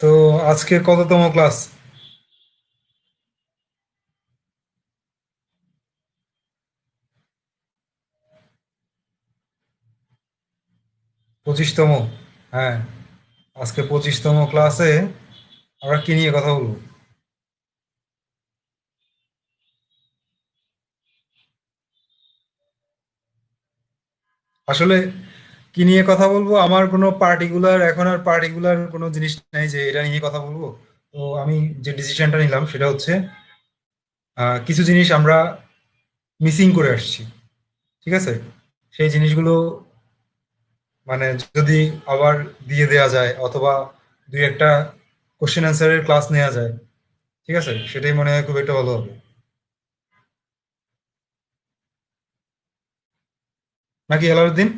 তো আজকে কততম ক্লাস? 25তম। হ্যাঁ, আজকে 25তম ক্লাসে আমরা কি নিয়ে কথা বলবো? আসলে কি নিয়ে কথা বলবো, আমার কোনো পার্টিকুলার এখন আর পার্টিকুলার কোনো জিনিস নাই যে এটা নিয়ে কথা বলবো। তো আমি যে ডিসিশনটা নিলাম সেটা হচ্ছে কিছু জিনিস আমরা মিসিং করে আসছি। ঠিক আছে, সেই জিনিসগুলো মানে যদি আবার দিয়ে দেয়া যায়, অথবা দুই একটা কোশ্চেন অ্যান্সারের ক্লাস নেওয়া যায়, ঠিক আছে, সেটাই মনে হয় খুব একটা ভালো হবে। নাকি আলাউদ্দিন?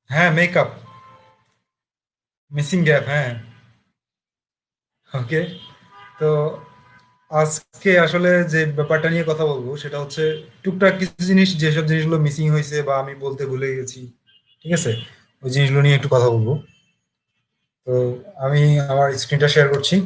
হ্যাঁ, মেকআপ, মিসিং গ্যাপ, হ্যাঁ। ওকে। তো আজকে আসলে যে ব্যাপারটা নিয়ে কথা বলবো সেটা হচ্ছে টুকটাক কিছু জিনিস, যেসব জিনিসগুলো মিসিং হয়েছে বা আমি বলতে ভুলে গেছি, ঠিক আছে, ওই জিনিসগুলো নিয়ে একটু কথা বলবো। তো আমি আমার স্ক্রিনটা শেয়ার করছি।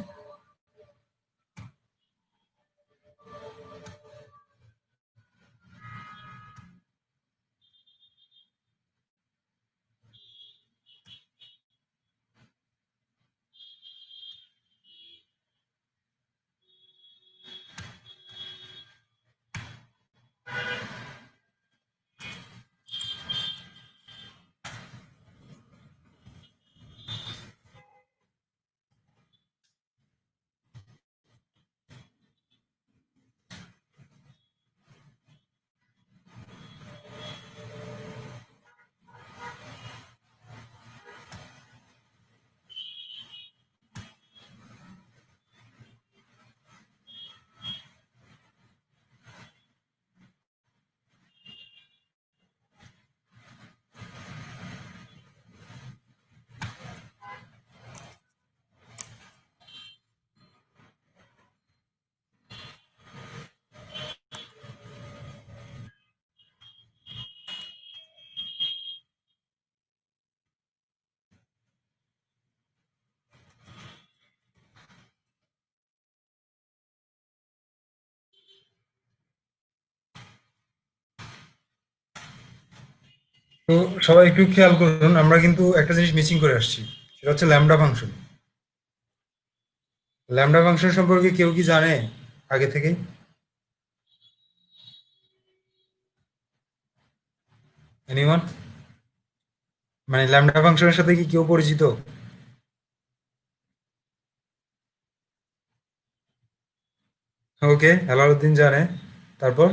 তো সবাই একটু খেয়াল করুন, আমরা কিন্তু একটা জিনিস মিসিং করে আসছি, সেটা হচ্ছে ল্যামডা ফাংশন। ল্যামডা ফাংশন সম্পর্কে কেউ কি জানে আগে থেকেই? এনিওয়ান? মানে ল্যামডা ফাংশনের সাথে কি কেউ পরিচিত? ওকে, আলাউদ্দিন জানে। তারপর?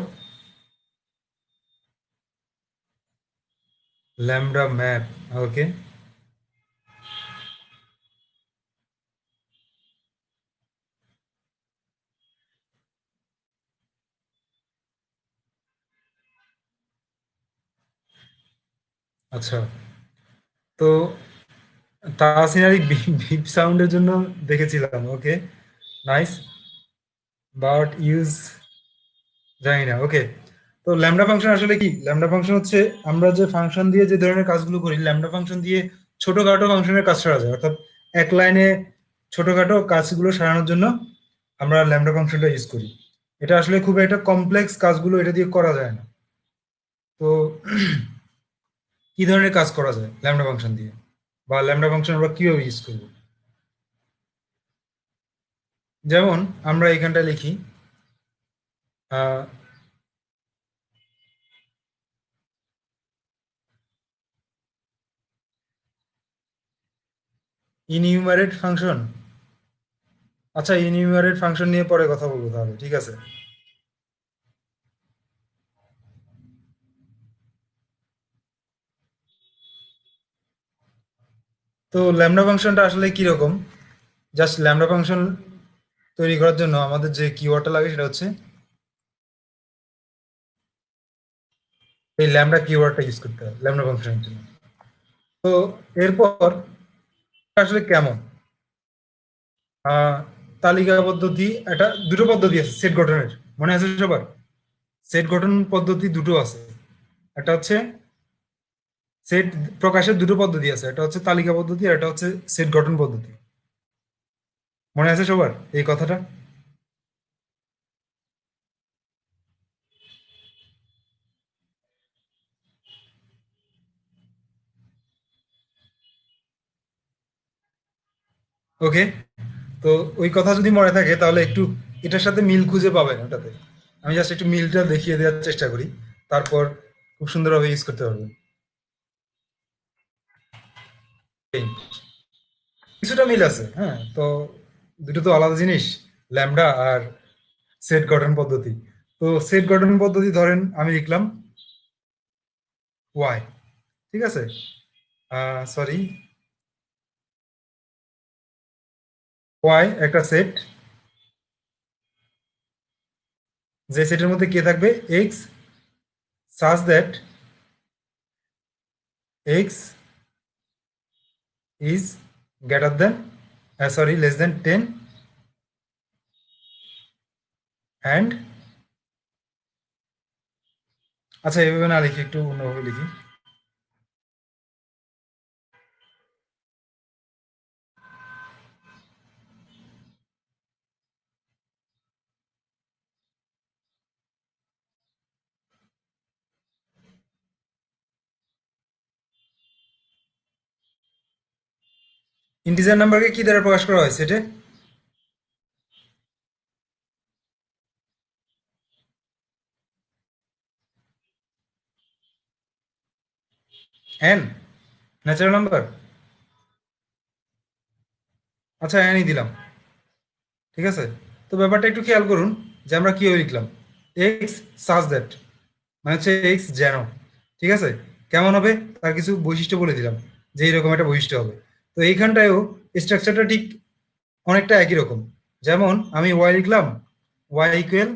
Lambda map. ওকে। আচ্ছা। তো তাসিনারি বিপ সাউন্ডের জন্য দেখেছিলাম। ওকে, নাইস। বাট ইউজ জানি না। ওকে। তো ল্যামডা ফাংশন আসলে কি? ল্যামডা ফাংশন হচ্ছে আমরা যে ফাংশন দিয়ে যে ধরনের কাজগুলো করি, ল্যামডা ফাংশন দিয়ে ছোটখাটো ফাংশনের কাজ করা যায়, অর্থাৎ এক লাইনে ছোটখাটো কাজগুলো সারানোর জন্য আমরা ল্যামডা ফাংশনটা ইউজ করি। এটা আসলে খুব একটা কমপ্লেক্স কাজগুলো এটা দিয়ে করা যায় না। তো কি ধরনের কাজ করা যায় ল্যামডা ফাংশন দিয়ে, বা ল্যামডা ফাংশন আমরা কিভাবে ইউজ করবো? যেমন আমরা এখানটা লিখি ইনইউমারেট ফাংশন। আচ্ছা, ইনইউমারেট ফাংশন নিয়ে পরে কথা বলবো তাহলে, ঠিক আছে। তো ল্যামডা ফাংশনটা আসলে কি রকম? জাস্ট ল্যামডা ফাংশন তৈরি করার জন্য আমাদের যে কিওয়ার্ডটা লাগে সেটা হচ্ছে এই ল্যামডা কিওয়ার্ডটা ইউজ করতে হবে ল্যামডা ফাংশনের জন্য। তো এরপর আসলে কেমন আহ, তালিকা পদ্ধতি, এটা দুটো পদ্ধতি আছে সেট গঠনের, মনে আছে সবার? সেট গঠন পদ্ধতি দুটো আছে। একটা হচ্ছে সেট প্রকাশের দুটো পদ্ধতি আছে, একটা হচ্ছে তালিকা পদ্ধতি আর একটা হচ্ছে সেট গঠন পদ্ধতি। মনে আছে সবার এই কথাটা? ওকে। তো ওই কথা যদি মনে থাকে তাহলে একটু এটার সাথে মিল খুঁজে পাবেন ওটাতে। আমি জাস্ট একটু মিলটা দেখিয়ে দেওয়ার চেষ্টা করি, তারপর খুব সুন্দরভাবে ইউজ করতে পারবেন। এই, কিছুটা মিল আছে, হ্যাঁ। তো দুটো তো আলাদা জিনিস, ল্যামডা আর সেট গঠন পদ্ধতি। তো সেট গঠন পদ্ধতি ধরেন আমি লিখলাম ওয়াই, ঠিক আছে, সরি, ওয়াই একটা সেট, যে সেটের মধ্যে কে থাকবে x, such that x is greater than, sorry, less than 10, and, আচ্ছা এভাবে না লিখি, একটু অন্যভাবে লিখি। ইন্টিজার নাম্বারকে কি দ্বারা প্রকাশ করা হয় সেটে? N, natural number. আচ্ছা এনই দিলাম, ঠিক আছে। তো ব্যাপারটা একটু খেয়াল করুন যে আমরা কি লিখলাম, এক্স সাজ দ্যাট, মানে হচ্ছে এক্স যেন, ঠিক আছে, কেমন হবে তার কিছু বৈশিষ্ট্য বলে দিলাম যে এইরকম একটা বৈশিষ্ট্য হবে। তো এইখানটায়ও স্ট্রাকচারটা ঠিক অনেকটা একই রকম। যেমন আমি ওয়াই লিখলাম, y equal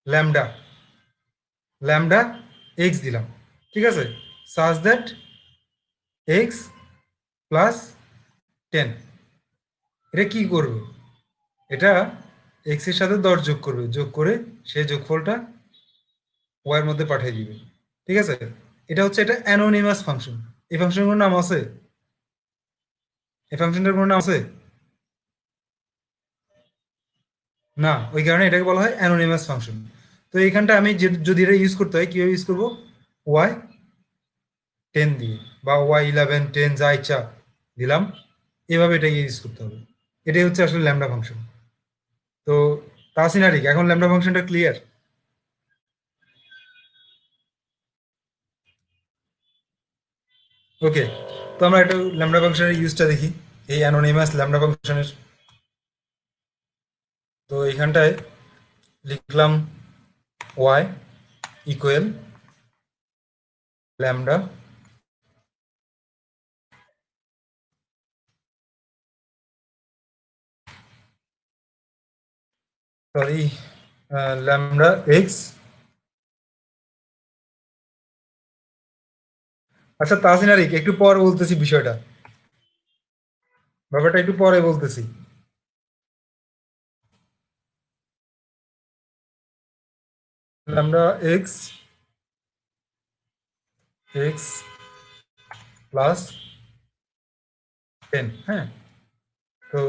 lambda, lambda x দিলাম, ঠিক আছে, সাজ দ্যাট এক্স প্লাস 10। এটা কি করবে? এটা এক্স এর সাথে 10 যোগ করবে, যোগ করে সেই যোগফলটা ওয়াই এর মধ্যে পাঠিয়ে দিবে, ঠিক আছে। এটা হচ্ছে এটা অ্যানোনিমাস ফাংশন। এই ফাংশনের কোনো নাম আছে? এই ফাংশনটার কোনো নাম আছে? না, ওই কারণে এটাকে বলা হয় অ্যানোনিমাস ফাংশন। তো এইখানটা আমি যদি এটা ইউজ করতে হয় কিভাবে ইউজ করবো, ওয়াই 10 দিয়ে বা ওয়াই 11 10 যা ইচ্ছা দিলাম, এভাবে এটাকে ইউজ করতে হবে। এটাই হচ্ছে আসলে ল্যামডা ফাংশন। তো তাসিনারিক, এখন ল্যামডা ফাংশনটা ক্লিয়ার? ওকে। তো আমরা একটা ল্যামডা ফাংশনের ইউজটা দেখি, এই অ্যানোনিমাস ল্যামডা ফাংশনের। তো এইখানটায় লিখলাম y equal lambda, sorry, lambda x. আচ্ছা তাসিনারিক, একটু পর বলতেছি বিষয়টা, ব্যাপারটা একটু পরে বলতেছি। ল্যামডা এক্স, এক্স প্লাস 10, হ্যাঁ। তো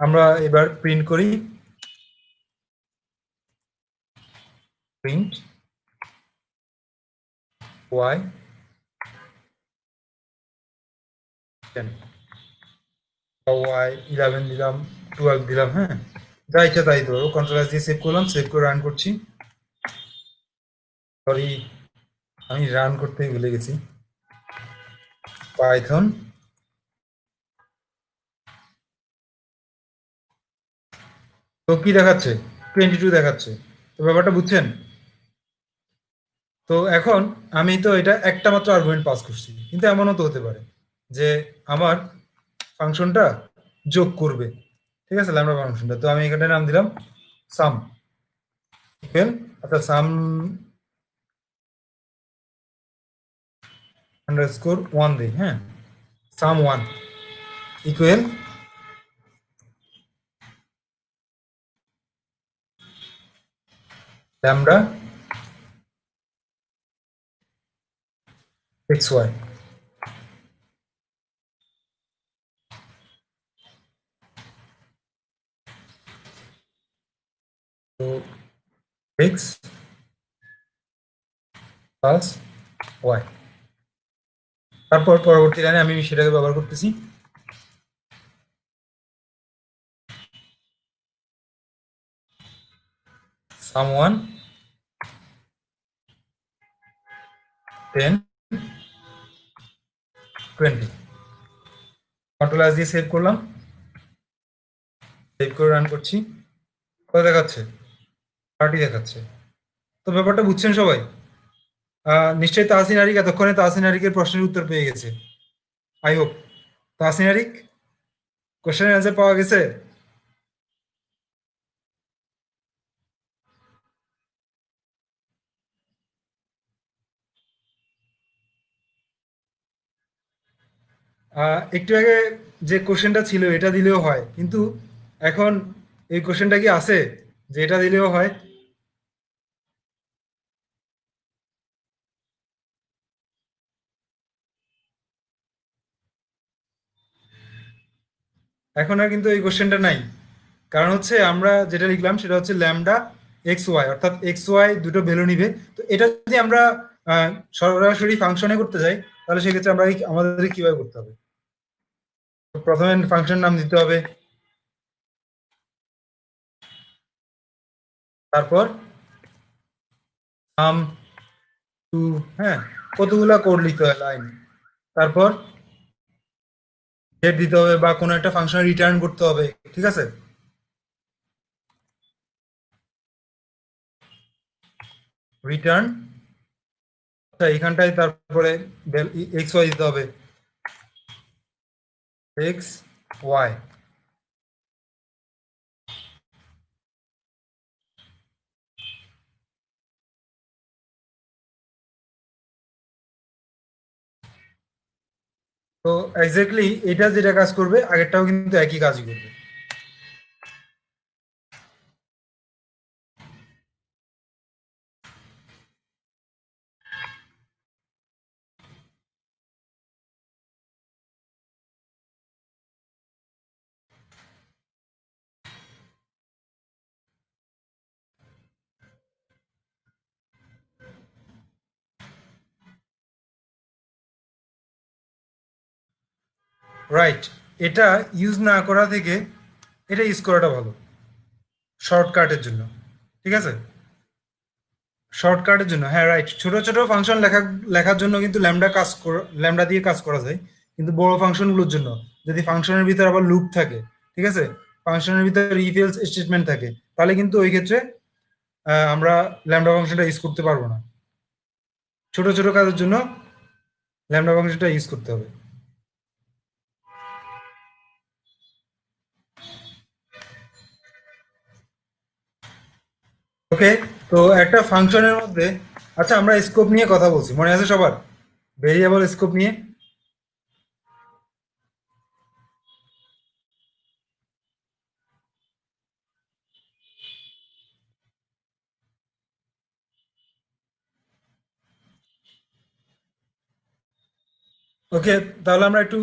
আমরা এবার প্রিন্ট করি, প্রিন্ট ওয়াই 10 বা ওয়াই 11 দিলাম, 12 দিলাম, হ্যাঁ, যা ইচ্ছা তাই তো। কন্ট্রোল এস দিয়ে সেভ করলাম, সেভ করে রান করছি। সরি, আমি রান করতে ভুলে গেছি, পাইথন। তো কি দেখাচ্ছে? 22 দেখাচ্ছে। তো ব্যাপারটা বুঝছেন? তো এখন আমি তো এটা একটা মাত্র আর্গুমেন্ট পাস করছি, কিন্তু এমনও তো হতে পারে যে আমার ফাংশনটা যোগ করবে, ঠিক আছে, ল্যামডা ফাংশনটা। তো আমি এখানে নাম দিলাম সাম ইকুয়াল, আচ্ছা সাম আন্ডারস্কোর ওয়ান দিই, হ্যাঁ, sum one equal lambda x y. তো এক্স প্লাস ওয়াই, তারপর পরবর্তী লাইনে আমি সেটাকে ব্যবহার করতেছি সাম ওয়ান 10 20। কন্ট্রোল এস দিয়ে সেভ করলাম, সেভ করে রান করছি। কত দেখাচ্ছে? 30 দেখাচ্ছে। তো ব্যাপারটা বুঝছেন সবাই? নিশ্চয়ই তাহসিন আরিক এতক্ষণে তাহসিন আরিকের প্রশ্নের উত্তর পেয়ে গেছে, আই হোপ। তাহসিন আরিক, কোশ্চেনের অ্যান্সার পাওয়া গেছে? একটু আগে যে কোশ্চেনটা ছিল এটা দিলেও হয়, কিন্তু এখন এই কোশ্চেনটা কি আছে যে এটা দিলেও হয়? এখন আর কিন্তু এই কোশ্চেনটা নাই। কারণ হচ্ছে আমরা যেটা লিখলাম সেটা হচ্ছে ল্যামডা এক্স ওয়াই, অর্থাৎ এক্স ওয়াই দুটো ভ্যালু নিবে। তো এটা যদি আমরা আহ, সরাসরি ফাংশনে করতে যাই, তাহলে সেক্ষেত্রে আমরা আমাদের কিভাবে করতে হবে? তো প্রথমে ফাংশন নাম দিতে হবে, তারপর সাম টু, হ্যাঁ, কতগুলা কোড লিখতে হয় লাইন, তারপর ডেট দিতে হবে বা কোনো একটা ফাংশন রিটার্ন করতে হবে, ঠিক আছে? রিটার্ন, আচ্ছা এখানটায় তারপরে এক্স ওয়াই দিতে হবে, এক্স ওয়াই। তো এক্স্যাক্টলি এটা যেটা কাজ করবে আগেরটাও কিন্তু একই কাজই করবে। রাইট, এটা ইউজ না করা থেকে এটা ইউজ করাটা ভালো শর্টকাটের জন্য, ঠিক আছে? শর্টকাটের জন্য, হ্যাঁ রাইট। ছোট ছোট ফাংশন লেখার জন্য কিন্তু ল্যামডা দিয়ে কাজ করা যায়, কিন্তু বড় ফাংশনগুলোর জন্য যদি ফাংশনের ভিতরে আবার লুপ থাকে, ঠিক আছে, ফাংশনের ভিতরে ইফ এলস স্টেটমেন্ট থাকে, তাহলে কিন্তু ওই ক্ষেত্রে আমরা ল্যামডা ফাংশনটা ইউজ করতে পারবো না। ছোট ছোট কাজের জন্য ল্যামডা ফাংশনটা ইউজ করতে হবে। ওকে, তো একটা ফাংশনের মধ্যে, আচ্ছা আমরা স্কোপ নিয়ে কথা বলছি, মনে আছে সবার? ভেরিয়েবল স্কোপ নিয়ে। ওকে, তাহলে আমরা একটু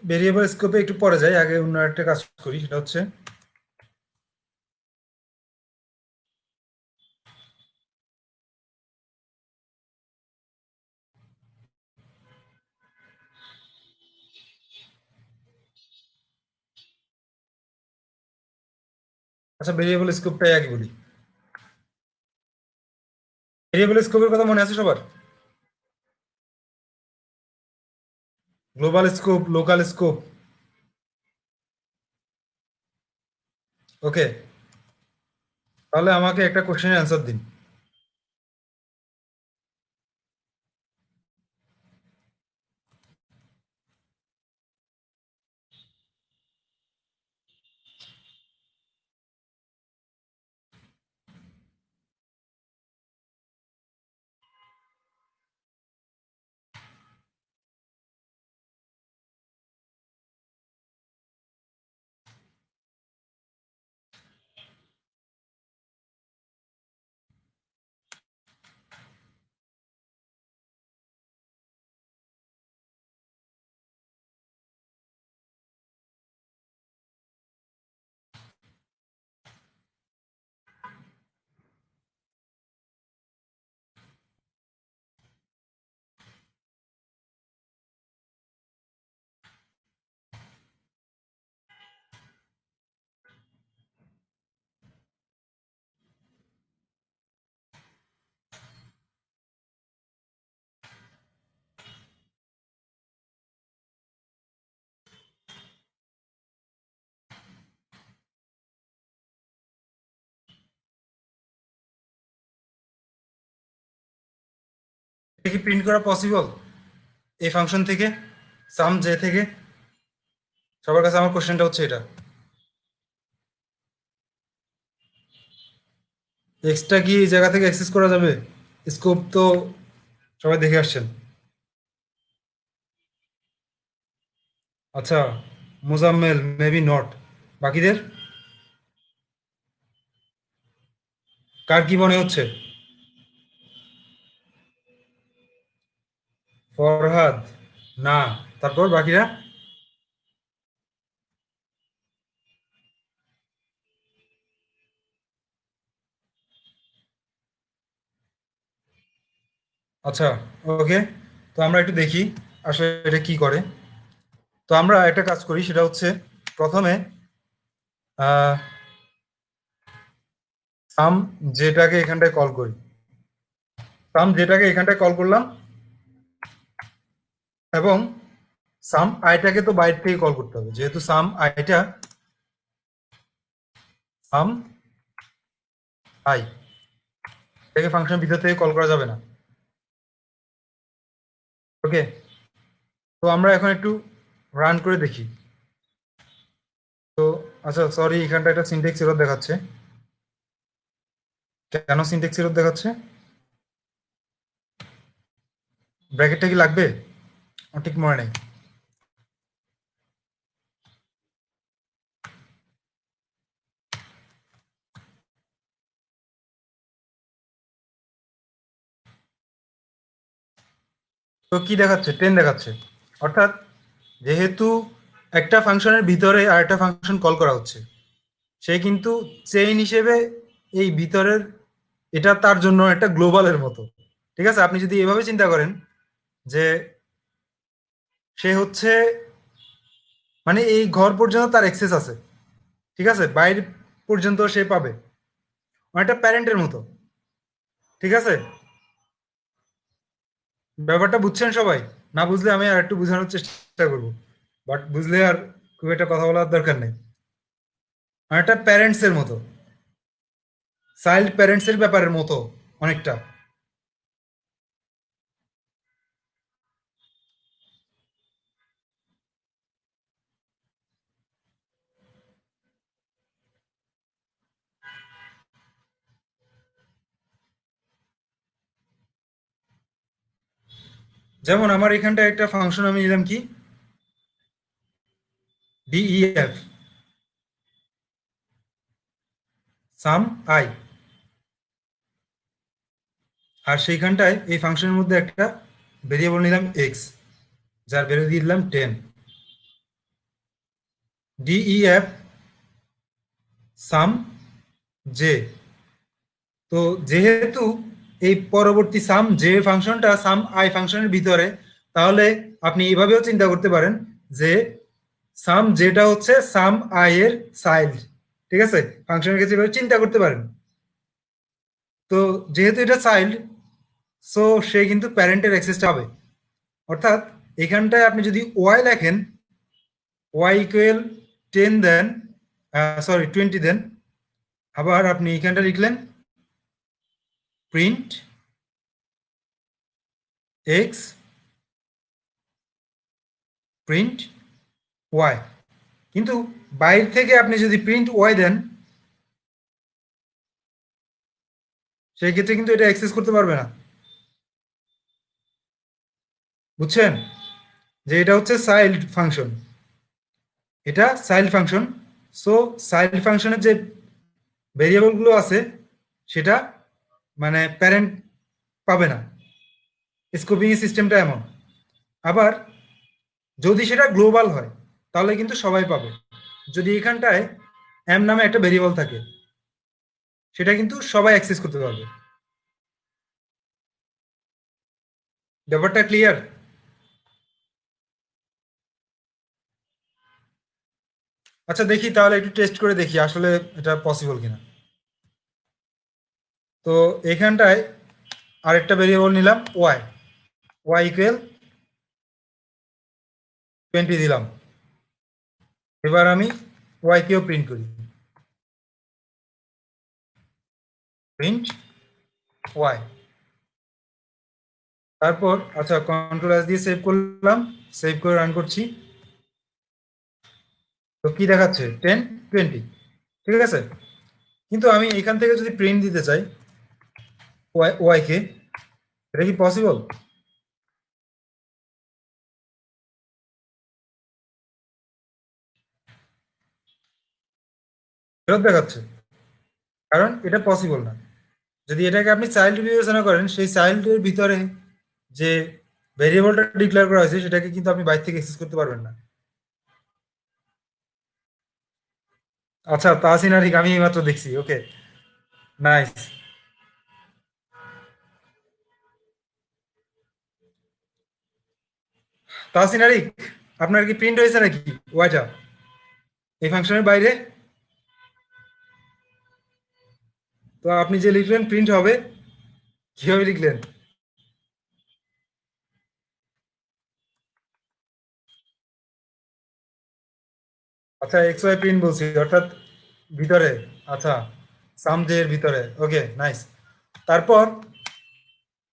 ভেরিয়েবল স্কোপে একটু পরে যাই, আগে অন্য একটা কাজ করি, সেটা হচ্ছে আচ্ছা ভেরিয়েবল স্কোপটাই আগে বলি। ভেরিয়েবল স্কোপের কথা মনে আছে সবার? Global scope, local scope. Okay, তাহলে আমাকে একটা কোশ্চেনের অ্যান্সার দিন। কি প্রিন্ট করা পসিবল এই ফাংশন থেকে, সাম জে থেকে? সবার কাছে আমার কোশ্চেনটা হচ্ছে এটা, এক্সট্রা কি এই জায়গা থেকে অ্যাক্সেস করা যাবে? স্কোপ তো সবাই দেখে আসছেন। আচ্ছা, মোজাম্মেল মেবি নট, বাকিদের কার কি মনে হচ্ছে? ফরহাদ না, তারপর বাকিরা? আচ্ছা, ওকে, তো আমরা একটু দেখি আসলে এটা কি করে। তো আমরা একটা কাজ করি, সেটা হচ্ছে প্রথমে সাম যেটাকে এখানটায় কল করি, সাম যেটাকে এখানটায় কল করলাম, এবং সাম আইটাকে তো বাইরে থেকে কল করতে হবে, যেহেতু সাম আইটা সাম আই, এটাকে ফাংশন ভিতর থেকে কল করা যাবে না। ওকে, তো আমরা এখন একটু রান করে দেখি। তো আচ্ছা, সরি, এখানটা একটা সিনট্যাক্স এরর দেখাচ্ছে। কেন সিনট্যাক্স এরর দেখাচ্ছে? ব্র্যাকেটটা কি লাগবে? আমার ঠিক মনে নেই। তো কি দেখাচ্ছে? 10 দেখাচ্ছে। অর্থাৎ যেহেতু একটা ফাংশনের ভিতরে আরেকটা ফাংশন কল করা হচ্ছে, সে কিন্তু চেইন হিসেবে এই ভিতরের, এটা তার জন্য একটা গ্লোবালের মতো। ঠিক আছে, আপনি যদি এভাবে চিন্তা করেন যে সে হচ্ছে, মানে এই ঘর পর্যন্ত তার অ্যাক্সেস আছে, ঠিক আছে, বাইরে পর্যন্ত সে পাবে, অনেকটা প্যারেন্টের মতো। ঠিক আছে, ব্যাপারটা বুঝছেন সবাই? না বুঝলে আমি আর একটু বোঝানোর চেষ্টা করব, বাট বুঝলে আর খুব একটা কথা বলার দরকার নেই। অনেকটা প্যারেন্টস এর মতো, চাইল্ড প্যারেন্টস এর ব্যাপারের মতো অনেকটা। যেমন আমার এখানটা একটা ফাংশন আমি নিলাম কি, ডিইএফ, সাম আই, আর সেইখানটায় এই ফাংশনের মধ্যে একটা ভেরিয়েবল নিলাম এক্স, যার ভ্যালু দিয়ে দিলাম 10, ডিইএফ সাম জে। তো যেহেতু এই পরবর্তী সাম যে ফাংশনটা সাম আই ফাংশনের ভিতরে, তাহলে আপনি এইভাবেও চিন্তা করতে পারেন যে সাম যেটা হচ্ছে সাম আই এর চাইল্ড। ঠিক আছে, ফাংশনের ক্ষেত্রে এভাবে চিন্তা করতে পারেন। তো যেহেতু এটা চাইল্ড, সো সে কিন্তু প্যারেন্টের অ্যাক্সেসটা হবে। অর্থাৎ এখানটায় আপনি যদি ওয়াই লেখেন, ওয়াই ইকুয়াল 10 দেন, সরি 20 দেন, আবার আপনি এখানটা লিখলেন প্রিন্ট এক্স প্রিন্ট ওয়াই, কিন্তু বাইরে থেকে আপনি যদি প্রিন্ট ওয়াই দেন, সেই ক্ষেত্রে কিন্তু এটা অ্যাক্সেস করতে পারবে না। বুঝছেন যে এটা হচ্ছে চাইল্ড ফাংশন, এটা চাইল্ড ফাংশন। সো চাইল্ড ফাংশনের যে ভেরিয়েবলগুলো আছে, সেটা মানে প্যারেন্ট পাবে না। স্কোপিং সিস্টেমটা এমন। আবার যদি সেটা গ্লোবাল হয়, তাহলে কিন্তু সবাই পাবে। যদি এখানটায় এম নামে একটা ভেরিয়েবল থাকে, সেটা কিন্তু সবাই অ্যাক্সেস করতে পারবে। ব্যাপারটা ক্লিয়ার? আচ্ছা, দেখি তাহলে একটু টেস্ট করে দেখি আসলে এটা পসিবল কিনা। তো এখানটায় আরেকটা ভেরিয়েবল নিলাম ওয়াই, ওয়াই ইকুয়াল 20 দিলাম। এবার আমি ওয়াই কেও প্রিন্ট করি, প্রিন্ট ওয়াই। তারপর আচ্ছা কন্ট্রোল এস দিয়ে সেভ করলাম, সেভ করে রান করছি। তো কি দেখাচ্ছে 10 20, ঠিক আছে। কিন্তু আমি এখান থেকে যদি প্রিন্ট দিতে চাই ওয়াই ওয়াই কে, এটা কি পসিবল? ফেরত দেখাচ্ছে, কারণ এটা পসিবল না। যদি এটাকে আপনি চাইল্ড বিবেচনা করেন, সেই চাইল্ডের ভিতরে যে ভেরিয়েবলটা ডিক্লেয়ার করা হয়েছে সেটাকে কিন্তু আপনি বাইরে থেকে অ্যাক্সেস করতে পারবেন না। আচ্ছা তাহসিন আরিক, আমি এইমাত্র দেখছি। ওকে, নাইস। তাহসিন আরিক, আপনার কি প্রিন্ট হয়েছে নাকি ওয়াইটা এই ফাংশনের বাইরে? তো আপনি যে লিখলেন প্রিন্ট হবে, কিভাবে লিখলেন? আচ্ছা এক্স ওয়াই প্রিন্ট বলছি, অর্থাৎ ভিতরে। আচ্ছা, সাম জে এর ভিতরে। ওকে, নাইস। তারপর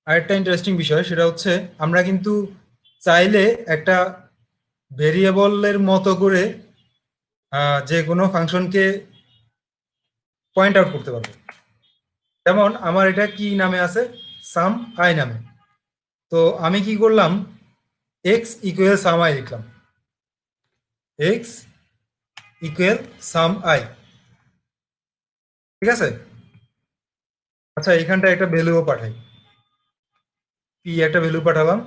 আরেকটা ইন্টারেস্টিং বিষয় সেটা হচ্ছে আমরা কিন্তু চাইলে একটা ভেরিয়েবলের মতো করে যে কোনো ফাংশনকে পয়েন্ট আউট করতে পারবো। যেমন আমার এটা কি নামে আছে, সাম আই নামে। তো আমি কি করলাম, এক্স ইকুয়াল সাম আই লিখলাম, এক্স ইকুয়াল সাম আই, ঠিক আছে। আচ্ছা এখানটা একটা ভ্যালুও পাঠাই, পি একটা ভ্যালু পাঠালাম,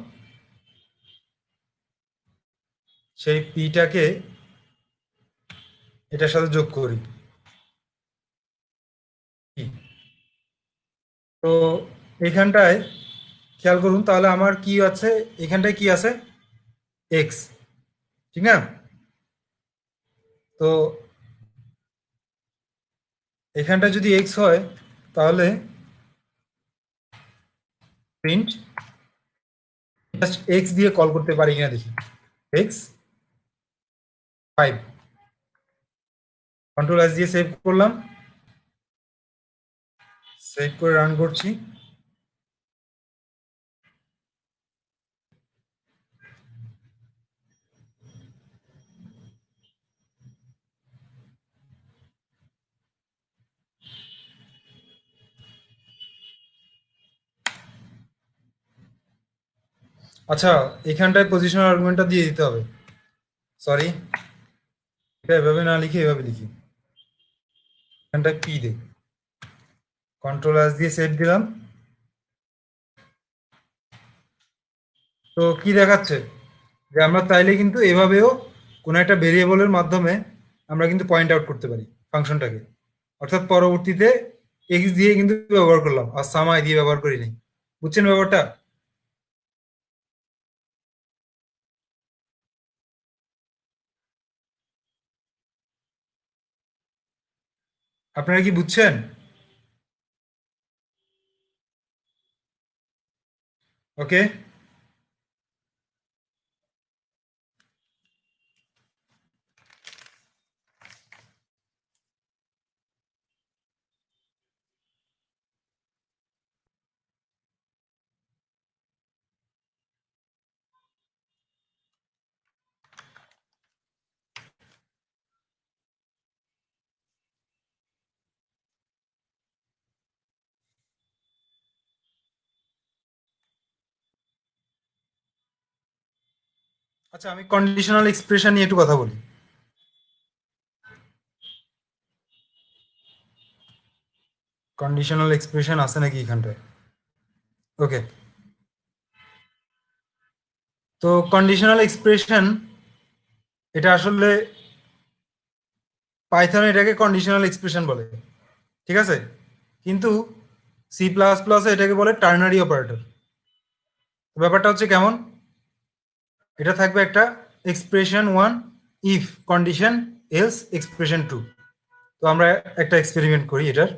সেই পিটাকে এটার সাথে যোগ করি। তো এখানটায় খেয়াল করুন, তাহলে আমার কি আছে, এখানটায় কি আছে, এক্স, ঠিক না? তো এখানটা যদি এক্স হয় তাহলে প্রিন্ট জাস্ট এক্স দিয়ে কল করতে পারি কিনা দেখি, এক্স 5, কন্ট্রোল এস দিয়ে সেভ করলাম, সেভ করে রান করছি। আচ্ছা এখানটায় পজিশনাল আর্গুমেন্টটা দিয়ে দিতে হবে, সরি, এটা এভাবে না লিখে এভাবে লিখি, এখানটায় পি দে, কন্ট্রোল এস দিয়ে সেভ দিলাম। তো কি দেখাচ্ছে, যে আমরা চাইলে কিন্তু এভাবেও কোনো একটা ভেরিয়েবলের মাধ্যমে আমরা কিন্তু পয়েন্ট আউট করতে পারি ফাংশনটাকে। অর্থাৎ পরবর্তীতে এক্স দিয়ে কিন্তু ব্যবহার করলাম, আর সামাই দিয়ে ব্যবহার করি নাই। বুঝছেন ব্যাপারটা? আপনারা কি বুঝছেন? ওকে। আচ্ছা আমি কন্ডিশনাল এক্সপ্রেশন নিয়ে একটু কথা বলি। কন্ডিশনাল এক্সপ্রেশন আছে নাকি এখানটায়? ওকে। তো কন্ডিশনাল এক্সপ্রেশন এটা আসলে পাইথনে এটাকে কন্ডিশনাল এক্সপ্রেশন বলে, ঠিক আছে। কিন্তু সি প্লাস প্লাসে এটাকে বলে টার্নারি অপারেটর। ব্যাপারটা হচ্ছে কেমন, এটা থাকবে একটা expression one if condition else expression two. তো আমরা একটা এক্সপেরিমেন্ট করি এটার।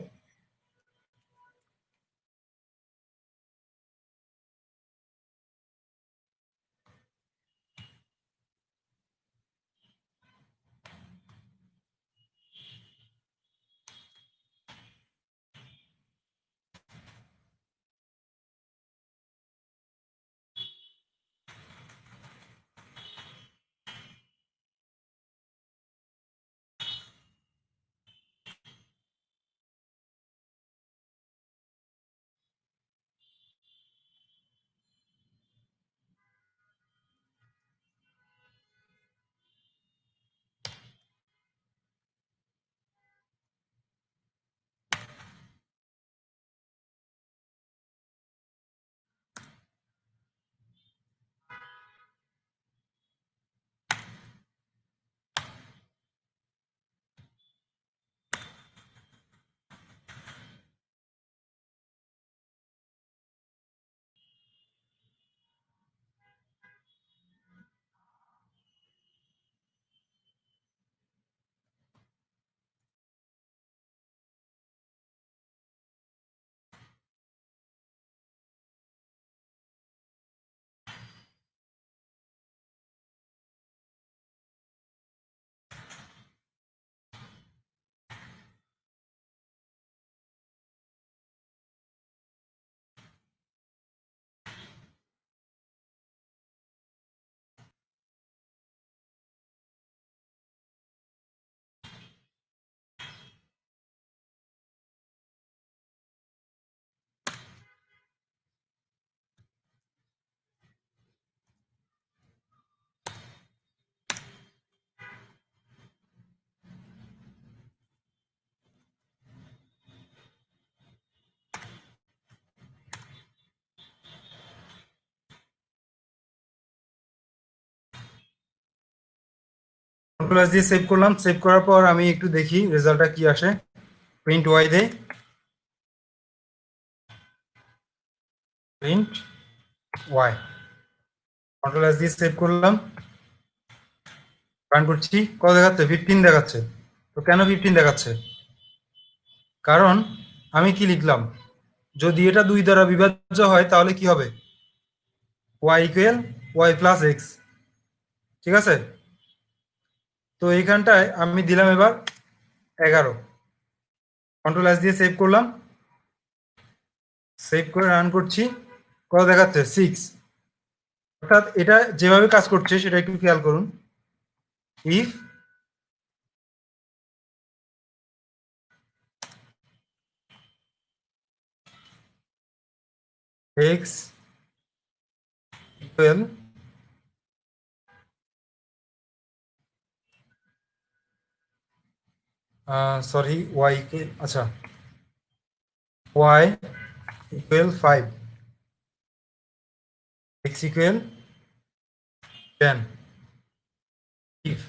কন্ট্রোল এস দিয়ে সেভ করলাম, সেভ করার পর আমি একটু দেখি রেজাল্টটা কি আসে। প্রিন্ট ওয়াই দে, প্রিন্ট ওয়াই, কন্ট্রোল এস দিয়ে সেভ করলাম, রান করছি, কত দেখাচ্ছে? 15 দেখাচ্ছে। তো কেন 15 দেখাচ্ছে? কারণ আমি কি লিখলাম, যদি এটা 2 দ্বারা বিভাজ্য হয় তাহলে কি হবে? Y equal y plus x, ঠিক আছে? তো এইখানটায় আমি দিলাম এবার 11, কন্ট্রোল এস দিয়ে সেভ করলাম, সেভ করে রান করছি, কত দেখাচ্ছে? 6। অর্থাৎ এটা যেভাবে কাজ করছে সেটা একটু খেয়াল করুন। If x equal sorry y, আচ্ছা, y equal 5, x equal 10, if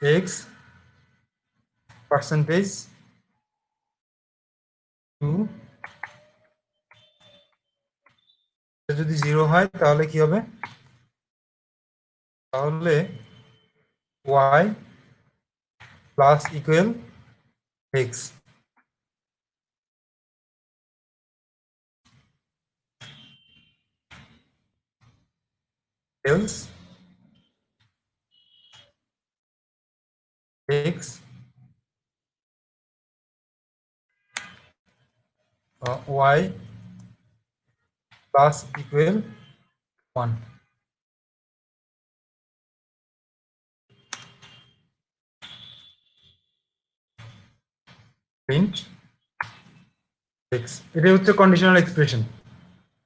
x percentage two, যদি 0 হয় তাহলে কি হবে? তাহলে y plus equal x, else x y plus equal 1, print x. এটাই হচ্ছে কন্ডিশনাল এক্সপ্রেশন,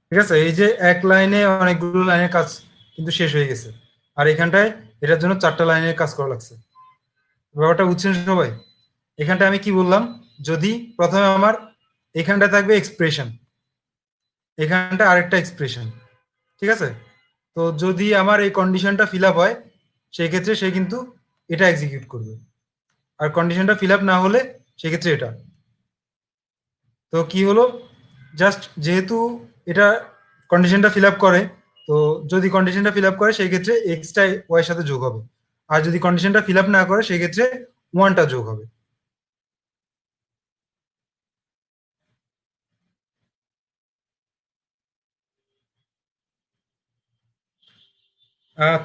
ঠিক আছে? এই যে এক লাইনে অনেকগুলো লাইনের কাজ কিন্তু শেষ হয়ে গেছে, আর এখানটায় এটার জন্য 4টা লাইনের কাজ করা লাগছে। ব্যাপারটা বুঝছেন সবাই? এখানটায় আমি কি বললাম, যদি প্রথমে আমার এখানটায় থাকবে এক্সপ্রেশন, এখানটা আরেকটা এক্সপ্রেশন, ঠিক আছে? তো যদি আমার এই কন্ডিশনটা ফিল আপ হয় সেই ক্ষেত্রে সে কিন্তু এটা এক্সিকিউট করবে, আর কন্ডিশনটা ফিল আপ না হলে সেক্ষেত্রে এটা। তো কি হলো, জাস্ট যেহেতু এটা কন্ডিশনটা ফিল আপ করে, তো যদি কন্ডিশনটা ফিল আপ করে সেই ক্ষেত্রে এক্সটা ওয়াই এর সাথে যোগ হবে, আর যদি কন্ডিশনটা ফিল আপ না করে সেই ক্ষেত্রে ওয়ানটা যোগ হবে।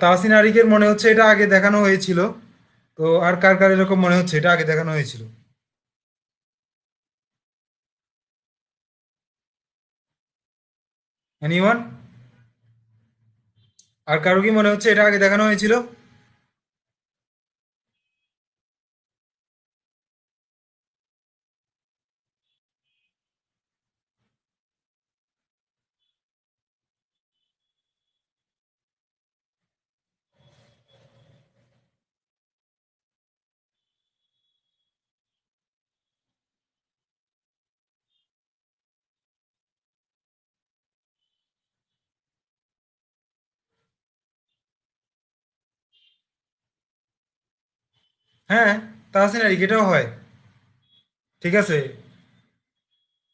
তাহসিন আরিকের মনে হচ্ছে এটা আগে দেখানো হয়েছিল। তো আর কার কার এরকম মনে হচ্ছে এটা আগে দেখানো হয়েছিল? এনিওয়ান? আর কারো কি মনে হচ্ছে এটা আগে দেখানো হয়েছিল? হ্যাঁ, তাহসিন আরিক এটাও হয়, ঠিক আছে,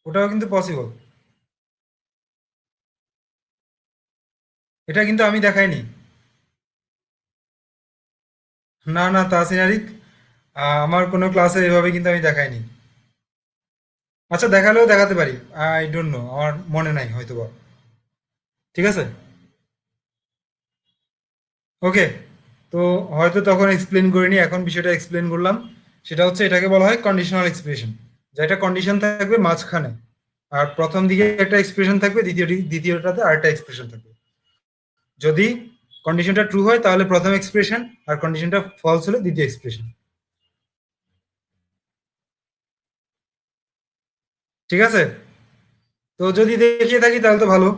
ওটাও কিন্তু পসিবল। এটা কিন্তু আমি দেখাইনি। না না তাহসিন আরিক, আমার কোনো ক্লাসে এভাবে কিন্তু আমি দেখাইনি। আচ্ছা, দেখালেও দেখাতে পারি, আই ডোন্ট নো, আমার মনে নাই হয়তোবা। ঠিক আছে, ওকে। তো হয়তো তখন এক্সপ্লেন করিনি, এখন বিষয়টা এক্সপ্লেন করলাম। সেটা হচ্ছে এটাকে বলা হয় কন্ডিশনাল এক্সপ্রেশন, যেটা কন্ডিশন থাকবে মাঝখানে, আর প্রথম দিকে একটা এক্সপ্রেশন থাকবে, দ্বিতীয়টাতে আরেকটা এক্সপ্রেশন থাকবে। যদি কন্ডিশনটা ট্রু হয় তাহলে প্রথম এক্সপ্রেশন, আর কন্ডিশনটা ফলস হলে দ্বিতীয় এক্সপ্রেশন। ঠিক আছে, তো যদি দেখিয়ে থাকি তাহলে তো ভালো।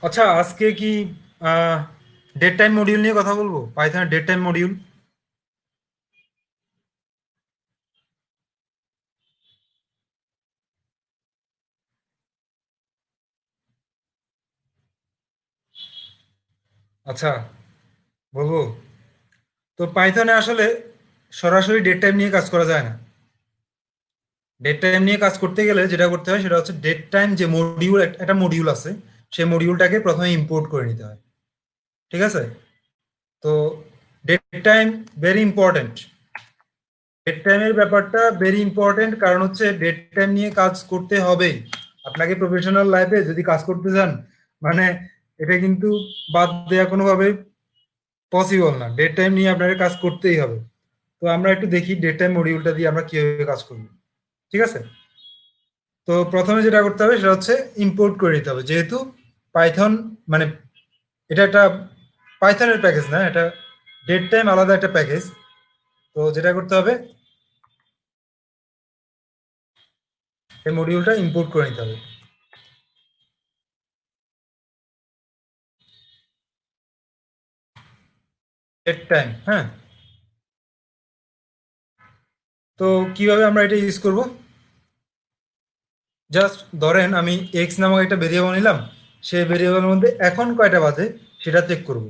আচ্ছা, আজকে কি ডেট টাইম মডিউল নিয়ে কথা বলবো, পাইথনের ডেট টাইম মডিউল। আচ্ছা, বলবো। তো পাইথনে আসলে সরাসরি ডেট টাইম নিয়ে কাজ করা যায় না। ডেট টাইম নিয়ে কাজ করতে গেলে যেটা করতে হয় সেটা হচ্ছে ডেট টাইম যে মডিউল, একটা মডিউল আছে, সেই মডিউলটাকে প্রথমে ইম্পোর্ট করে নিতে হয়। ঠিক আছে? তো date time very important. Date টাইমের ব্যাপারটা ভেরি ইম্পর্ট্যান্ট, কারণ হচ্ছে ডেট টাইম নিয়ে কাজ করতে হবেই। আপনাকে প্রফেশনাল লাইফে যদি কাজ করতে চান, মানে এটা কিন্তু বাদ দেওয়া কোনোভাবে পসিবল না। ডেট টাইম নিয়ে আপনাকে কাজ করতেই হবে। তো আমরা একটু দেখি ডেট টাইম মডিউলটা দিয়ে আমরা কিভাবে কাজ করব। ঠিক আছে? তো প্রথমে যেটা করতে হবে সেটা হচ্ছে ইম্পোর্ট করে নিতে হবে, যেহেতু পাইথন, মানে এটা একটা পাইথনের প্যাকেজ না, এটা ডেট টাইম আলাদা একটা প্যাকেজ। তো যেটা করতে হবে, এই মডিউলটা ইম্পোর্ট করে নিতে হবে। ডেট টাইম, হ্যাঁ। তো কিভাবে আমরা এটা ইউজ করব? জাস্ট ধরেন আমি এক্স নামক একটা ভেরিয়েবল নিলাম, সেই ভেরিয়েবলের মধ্যে এখন কয়টা বাজে সেটা চেক করব।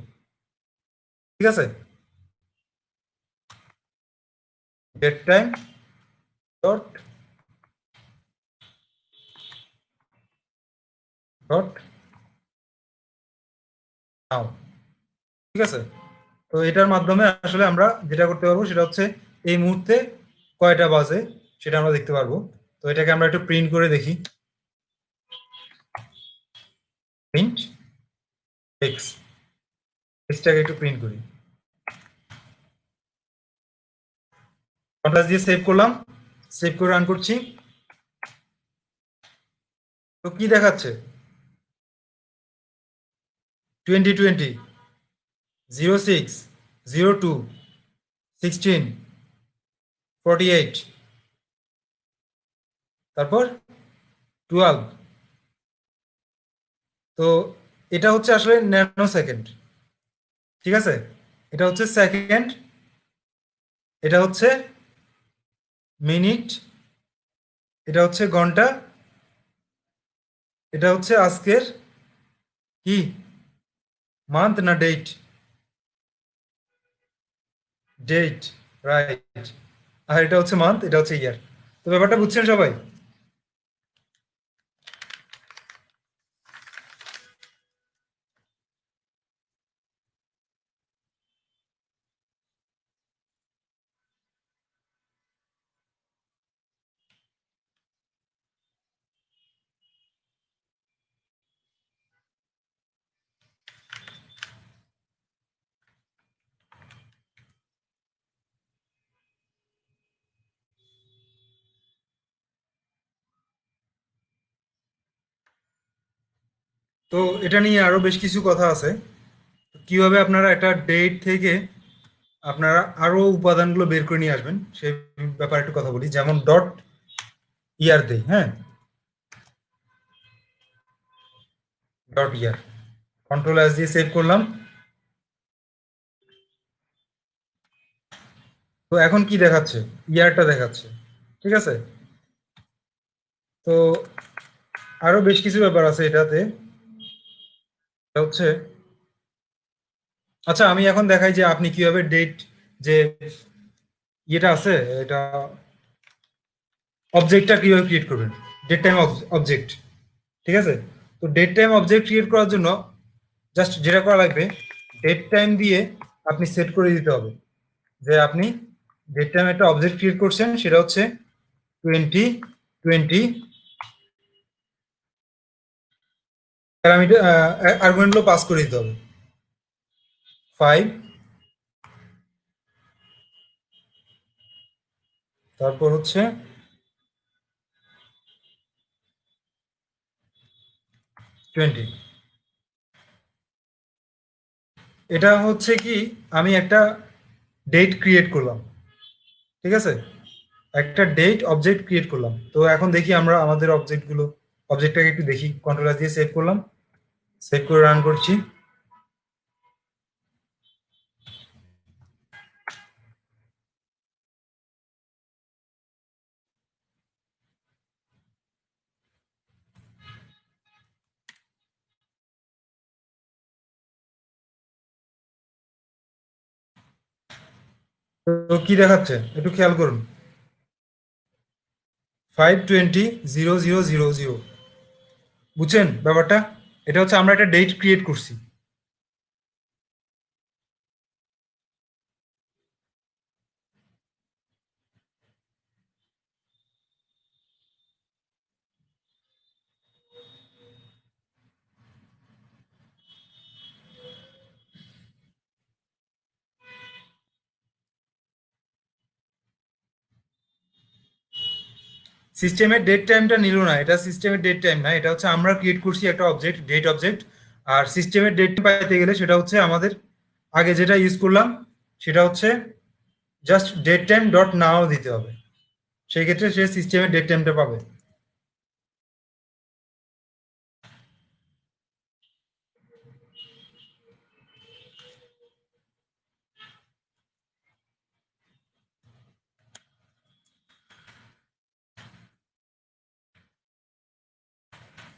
ঠিক আছে? ডেট টাইম ডট ডট নাও। ঠিক আছে? তো এটার মাধ্যমে আসলে আমরা যেটা করতে পারবো সেটা হচ্ছে এই মুহূর্তে কয়টা বাজে সেটা আমরা দেখতে পারবো। তো এটাকে আমরা একটু প্রিন্ট করে দেখি। প্রিন্ট এক্স, এক্সটাকে একটু প্রিন্ট করি। কন্ট্রাস্ট দিয়ে সেভ করলাম, সেভ করে রান করছি। তো কি দেখাচ্ছে? 2020, 06, 02, 16, 48, তারপর 12। তো এটা হচ্ছে আসলে ন্যানো সেকেন্ড। ঠিক আছে? এটা হচ্ছে সেকেন্ড, এটা হচ্ছে মিনিট, এটা হচ্ছে ঘন্টা, এটা হচ্ছে আজকের কি মান্থ না ডেট? Date, right. আর এটা হচ্ছে মান্থ, এটা হচ্ছে ইয়ার। তো ব্যাপারটা বুঝছেন সবাই? তো এটা নিয়ে আরো বেশ কিছু কথা আছে। কিভাবে আপনারা একটা ডেট থেকে আপনারা আরো উপাদানগুলো বের করে নিয়ে আসবেন সেই ব্যাপারে একটু কথা বলি। যেমন ডট ইয়ার দেই, হ্যাঁ। ডট ইয়ার, কন্ট্রোল এস দিয়ে সেভ করলাম। তো এখন কি দেখাচ্ছে? ইয়ারটা দেখাচ্ছে। ঠিক আছে? তো আরো বেশ কিছু ব্যাপার আছে এটাতে। এটা হচ্ছে, আচ্ছা আমি এখন দেখাই যে আপনি কিভাবে ডেট, যে ইয়েটা আছে, এটা অবজেক্টটা কিভাবে ক্রিয়েট করবেন, ডেট টাইম অবজেক্ট। ঠিক আছে? তো ডেট টাইম অবজেক্ট ক্রিয়েট করার জন্য জাস্ট যেটা করা লাগবে, ডেট টাইম দিয়ে আপনি সেট করে দিতে হবে যে আপনি ডেট টাইম একটা অবজেক্ট ক্রিয়েট করছেন, সেটা হচ্ছে 2020। প্যারামিটার আর্গুমেন্টগুলো পাস করে দিতে হবে। 5, তারপর হচ্ছে 20। এটা হচ্ছে কি, আমি একটা ডেট ক্রিয়েট করলাম। ঠিক আছে? একটা ডেট অবজেক্ট ক্রিয়েট করলাম। তো এখন দেখি আমরা আমাদের অবজেক্টগুলো, অবজেক্টটাকে একটু দেখি, কন্ট্রোলার দিয়ে সেভ করলাম। সেভ করে রান করছি। তো কি দেখাচ্ছে একটু খেয়াল করুন, 520,000,000। বুঝছেন ব্যাপারটা? এটা হচ্ছে আমরা একটা ডেট ক্রিয়েট করছি। সিস্টেমের ডেট টাইমটা নিল না, এটা সিস্টেমের ডেট টাইম না, এটা হচ্ছে আমরা ক্রিয়েট করছি একটা অবজেক্ট, ডেট অবজেক্ট। আর সিস্টেমের ডেট পাইতে গেলে সেটা হচ্ছে আমাদের আগে যেটা ইউজ করলাম, সেটা হচ্ছে জাস্ট ডেট টাইম ডট নাও দিতে হবে, সেই ক্ষেত্রে সে সিস্টেমের ডেট টাইমটা পাবে।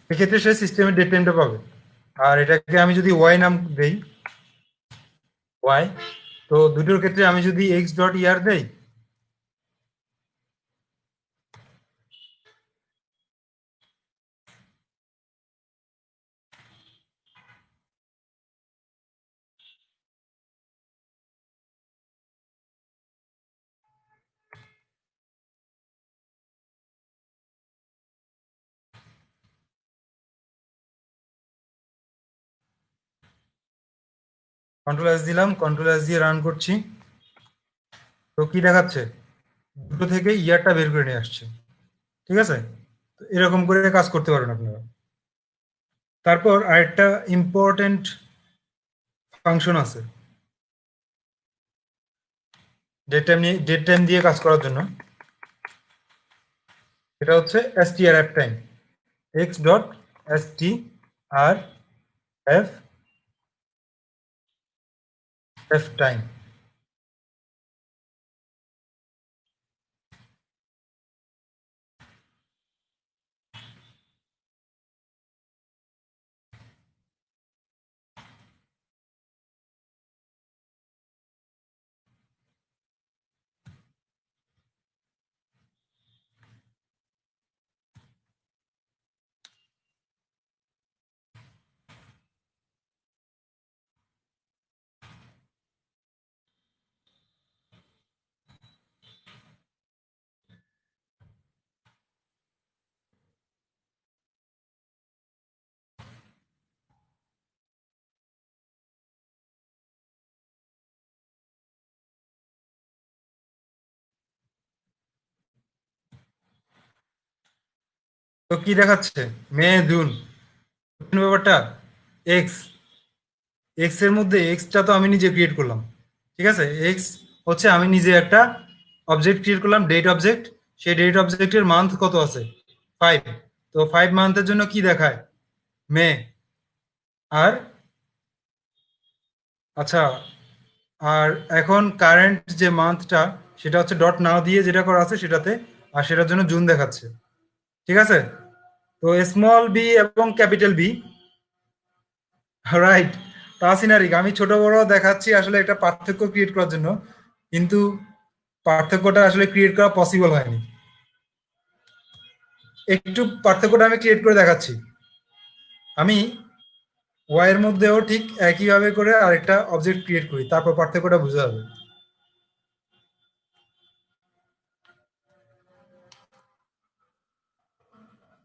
সেক্ষেত্রে সে সিস্টেমের ডেট টাইমটা পাবে। আর এটাকে আমি যদি ওয়াই নাম দেই, ওয়াই, তো দুটোর ক্ষেত্রে আমি যদি এক্স ডট ইয়ার দেই, কন্ট্রোল এস দিলাম, কন্ট্রোল এস দিয়ে রান করছি। তো কি দেখাচ্ছে, দুটো থেকে ইয়ারটা বের করে নিয়ে আসছে। ঠিক আছে, তো এরকম করে কাজ করতে পারেন আপনারা। তারপর আরেকটা ইম্পর্টেন্ট ফাংশন আছে ডেট টাইম দিয়ে কাজ করার জন্য, এটা হচ্ছে str time, x dot str f time. তো কি দেখাচ্ছে, মে জুন, ব্যাপারটা এক্স, এক্স এর মধ্যে এক্সটা তো আমি নিজে ক্রিয়েট করলাম। ঠিক আছে, এক্স হচ্ছে আমি নিজে একটা অবজেক্ট ক্রিয়েট করলাম, ডেট অবজেক্ট। সেই ডেট অবজেক্টের মান্থ কত আছে, 5। তো 5 মান্থের জন্য কি দেখায়, মে। আর আচ্ছা, আর এখন কারেন্ট যে মান্থটা, সেটা হচ্ছে ডট নাও দিয়ে যেটা করা আছে সেটাতে, আর সেটার জন্য জুন দেখাচ্ছে। ঠিক আছে, তো স্মল বি এবং ক্যাপিটাল বি, রাইট। তাসিনারিক, আমি ছোট বড় দেখাচ্ছি আসলে একটা পার্থক্য ক্রিয়েট করার জন্য, কিন্তু পার্থক্যটা আসলে ক্রিয়েট করা পসিবল হয়নি। একটু পার্থক্যটা আমি ক্রিয়েট করে দেখাচ্ছি। আমি ওয়াই এর মধ্যেও ঠিক একইভাবে করে আরেকটা অবজেক্ট ক্রিয়েট করি, তারপর পার্থক্যটা বোঝা যাবে।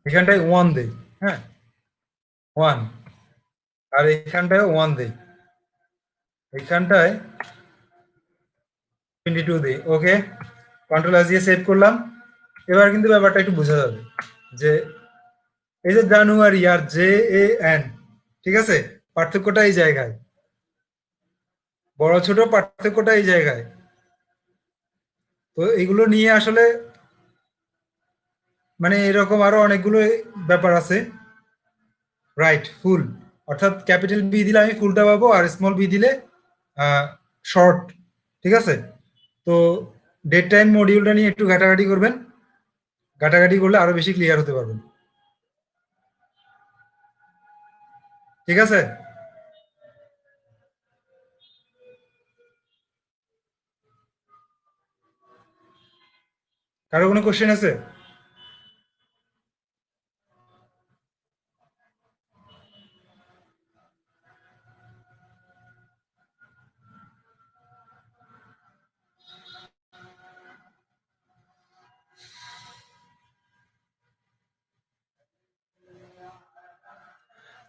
এখানটায় ওয়ান দেই, হ্যাঁ, ওয়ান। আর এখানটায় ওয়ান দেই, এখানটায় 22 দিই। ওকে, কন্ট্রোল এস দিয়ে সেভ করলাম। এবার কিন্তু ব্যাপারটা একটু বোঝা যাবে যে এই যে জানুয়ারি আর JAN, ঠিক আছে, পার্থক্যটা এই জায়গায়, বড় ছোট পার্থক্যটা এই জায়গায়। তো এগুলো নিয়ে আসলে মানে এরকম আরো অনেকগুলো ব্যাপার আছে। রাইট, ফুল, অর্থাৎ ক্যাপিটাল বি দিলে আমি ফুলটা পাবো আর স্মল বি দিলে শর্ট। ঠিক আছে? তো ডেট টাইম মডিউলটা নিয়ে একটু ঘাটাঘাটি করবেন, ঘাটাঘাটি করলে আরো বেশি ক্লিয়ার হতে পারবেন। ঠিক আছে? কারো কোনো কোশ্চেন আছে?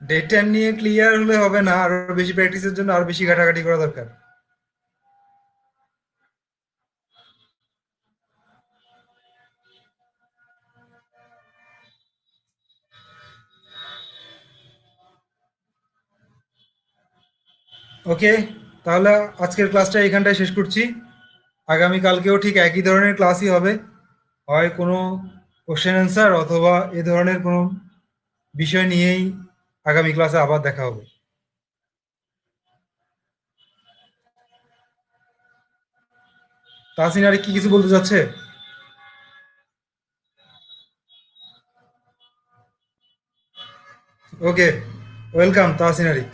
ডেট টাইম নিয়ে ক্লিয়ার হলে হবে না, আরো বেশি প্র্যাকটিসের জন্য আরো বেশি ঘাটাঘাটি করা দরকার। ওকে, তাহলে আজকের ক্লাসটা এখানটায় শেষ করছি। আগামী কালকেও ঠিক একই ধরনের ক্লাসই হবে, হয় কোনো কোশ্চেন অ্যান্সার অথবা এ ধরনের কোনো বিষয় নিয়েই আগামী ক্লাসে আবার দেখা হবে। তাহসিন আর কি কিছু বলতে চাচ্ছে? ওকে, ওয়েলকাম তাহসিন আরিক।